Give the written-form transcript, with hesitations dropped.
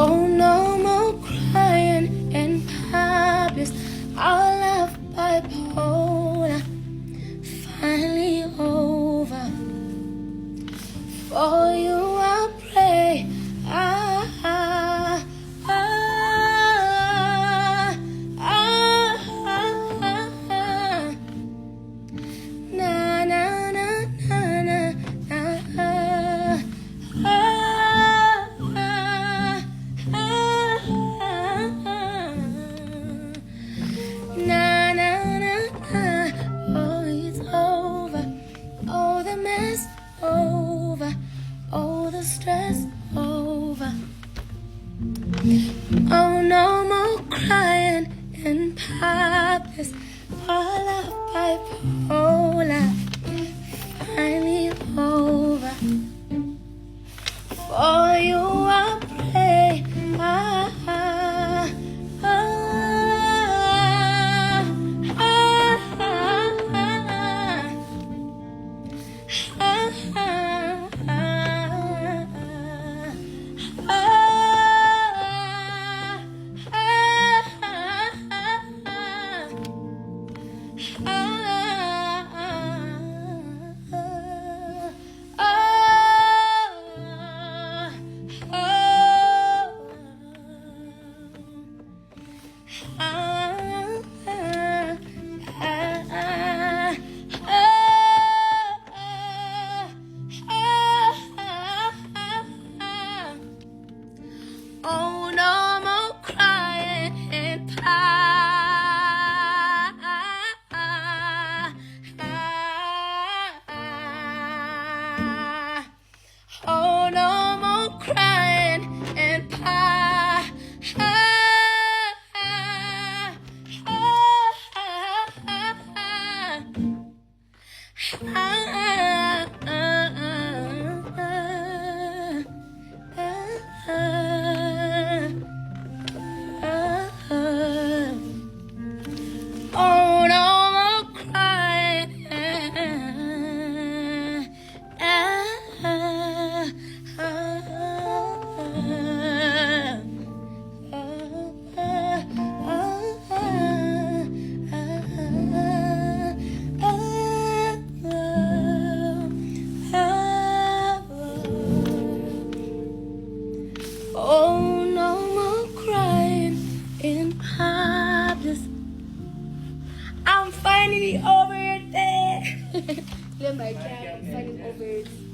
Oh, no more crying in public. Our love bipolar finally over. For you I pray. Na na na na na na. Na na na na. Oh, it's over. Oh, the mess over. Oh, the stress over. Oh, no more crying in public. All of bipolar finally over. For you I pray. Oh, no more crying in oh, no more crying in oh, no more crying. Oh, no more crying in public. I'm finally over it there. Look, my cat, I'm finally over it.